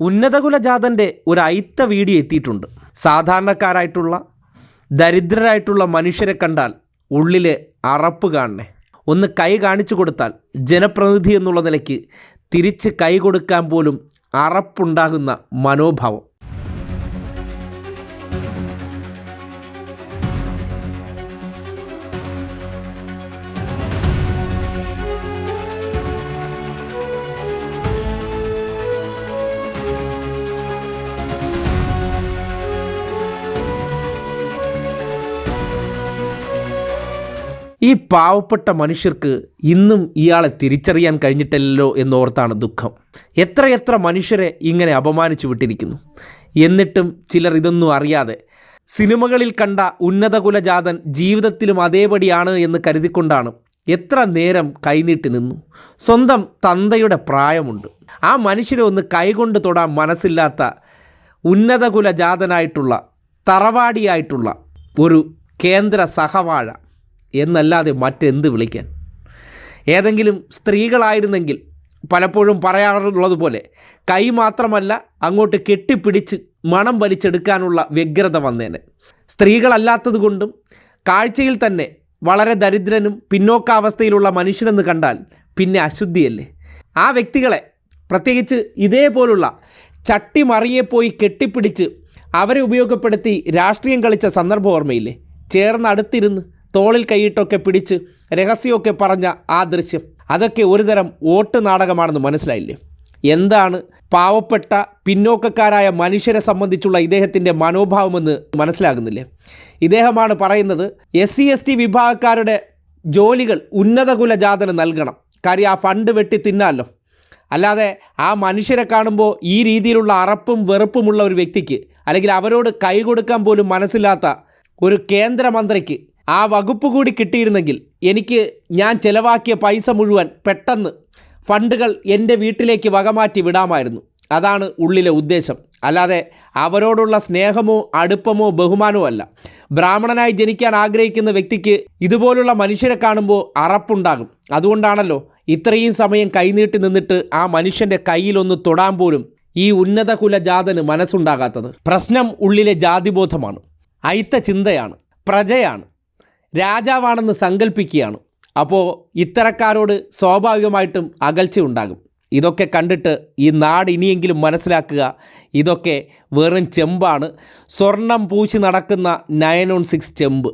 ഉന്നതകുലജാതൻ്റെ ഒരു അയിത്ത വീഡിയോ എത്തിയിട്ടുണ്ട്. സാധാരണക്കാരായിട്ടുള്ള ദരിദ്രരായിട്ടുള്ള മനുഷ്യരെ കണ്ടാൽ ഉള്ളിലെ അറപ്പ് കാണണേ. ഒന്ന് കൈ കാണിച്ചു കൊടുത്താൽ ജനപ്രതിനിധി എന്നുള്ള നിലയ്ക്ക് തിരിച്ച് കൈ കൊടുക്കാൻ പോലും അറപ്പുണ്ടാകുന്ന മനോഭാവം. ഈ പാവപ്പെട്ട മനുഷ്യർക്ക് ഇന്നും ഇയാളെ തിരിച്ചറിയാൻ കഴിഞ്ഞിട്ടില്ലല്ലോ എന്നോർത്താണ് ദുഃഖം. എത്രയെത്ര മനുഷ്യരെ ഇങ്ങനെ അപമാനിച്ചു വിട്ടിരിക്കുന്നു. എന്നിട്ടും ചിലർ ഇതൊന്നും അറിയാതെ സിനിമകളിൽ കണ്ട ഉന്നതകുലജാതൻ ജീവിതത്തിലും അതേപടിയാണ് എന്ന് കരുതിക്കൊണ്ടാണ് എത്ര നേരം കൈനീട്ടി നിന്നു. സ്വന്തം തന്തയുടെ പ്രായമുണ്ട്. ആ മനുഷ്യരെ ഒന്ന് കൈകൊണ്ട് തൊടാൻ മനസ്സില്ലാത്ത ഉന്നതകുലജാതനായിട്ടുള്ള തറവാടിയായിട്ടുള്ള ഒരു കേന്ദ്ര സഹവാഴ എന്നല്ലാതെ മറ്റെന്ത് വിളിക്കാൻ? ഏതെങ്കിലും സ്ത്രീകളായിരുന്നെങ്കിൽ പലപ്പോഴും പറയാറുള്ളതുപോലെ കൈ മാത്രമല്ല അങ്ങോട്ട് കെട്ടിപ്പിടിച്ച് മണം വലിച്ചെടുക്കാനുള്ള വ്യഗ്രത വന്നേനെ. സ്ത്രീകളല്ലാത്തത് കൊണ്ടും കാഴ്ചയിൽ തന്നെ വളരെ ദരിദ്രനും പിന്നോക്കാവസ്ഥയിലുള്ള മനുഷ്യനെന്ന് കണ്ടാൽ പിന്നെ അശുദ്ധിയല്ലേ? ആ വ്യക്തികളെ പ്രത്യേകിച്ച് ഇതേപോലുള്ള ചട്ടിമറിയെപ്പോയി കെട്ടിപ്പിടിച്ച് അവരെ ഉപയോഗപ്പെടുത്തി രാഷ്ട്രീയം കളിച്ച സന്ദർഭം ഓർമ്മയില്ലേ? ചേർന്നടുത്തിരുന്ന് തോളിൽ കൈയിട്ടൊക്കെ പിടിച്ച് രഹസ്യമൊക്കെ പറഞ്ഞ ആ ദൃശ്യം, അതൊക്കെ ഒരുതരം വോട്ട് നാടകമാണെന്ന് മനസ്സിലായില്ലേ? എന്താണ് പാവപ്പെട്ട പിന്നോക്കക്കാരായ മനുഷ്യരെ സംബന്ധിച്ചുള്ള ഇദ്ദേഹത്തിൻ്റെ മനോഭാവമെന്ന് മനസ്സിലാകുന്നില്ലേ? ഇദ്ദേഹമാണ് പറയുന്നത് SC/ST വിഭാഗക്കാരുടെ ജോലികൾ ഉന്നതകുലജാതന് നൽകണം. കാര്യം ആ ഫണ്ട് വെട്ടി തിന്നാമല്ലോ. അല്ലാതെ ആ മനുഷ്യരെ കാണുമ്പോൾ ഈ രീതിയിലുള്ള അറപ്പും വെറുപ്പുമുള്ള ഒരു വ്യക്തിക്ക്, അല്ലെങ്കിൽ അവരോട് കൈ കൊടുക്കാൻ പോലും മനസ്സില്ലാത്ത ഒരു കേന്ദ്രമന്ത്രിക്ക് ആ വകുപ്പ് കൂടി കിട്ടിയിരുന്നെങ്കിൽ ഞാൻ ചിലവാക്കിയ പൈസ മുഴുവൻ പെട്ടെന്ന് ഫണ്ടുകൾ എൻ്റെ വീട്ടിലേക്ക് വകമാറ്റി വിടാമായിരുന്നു. അതാണ് ഉള്ളിലെ ഉദ്ദേശം. അല്ലാതെ അവരോടുള്ള സ്നേഹമോ അടുപ്പമോ ബഹുമാനമോ അല്ല. ബ്രാഹ്മണനായി ജനിക്കാൻ ആഗ്രഹിക്കുന്ന വ്യക്തിക്ക് ഇതുപോലുള്ള മനുഷ്യരെ കാണുമ്പോൾ അറപ്പുണ്ടാകും. അതുകൊണ്ടാണല്ലോ ഇത്രയും സമയം കൈനീട്ടി നിന്നിട്ട് ആ മനുഷ്യൻ്റെ കയ്യിലൊന്ന് തൊടാൻ പോലും ഈ ഉന്നതകുലജാതന് മനസ്സുണ്ടാകാത്തത്. പ്രശ്നം ഉള്ളിലെ ജാതിബോധമാണ്, അയിത്ത ചിന്തയാണ്, പ്രജയാണ്, രാജാവാണെന്ന് സങ്കല്പിക്കുകയാണ്. അപ്പോൾ ഇത്തരക്കാരോട് സ്വാഭാവികമായിട്ടും അകൽച്ച ഉണ്ടാകും. ഇതൊക്കെ കണ്ടിട്ട് ഈ നാട് ഇനിയെങ്കിലും മനസ്സിലാക്കുക, ഇതൊക്കെ വെറും ചെമ്പാണ്, സ്വർണം പൂശി നടക്കുന്ന 9/6 ചെമ്പ്.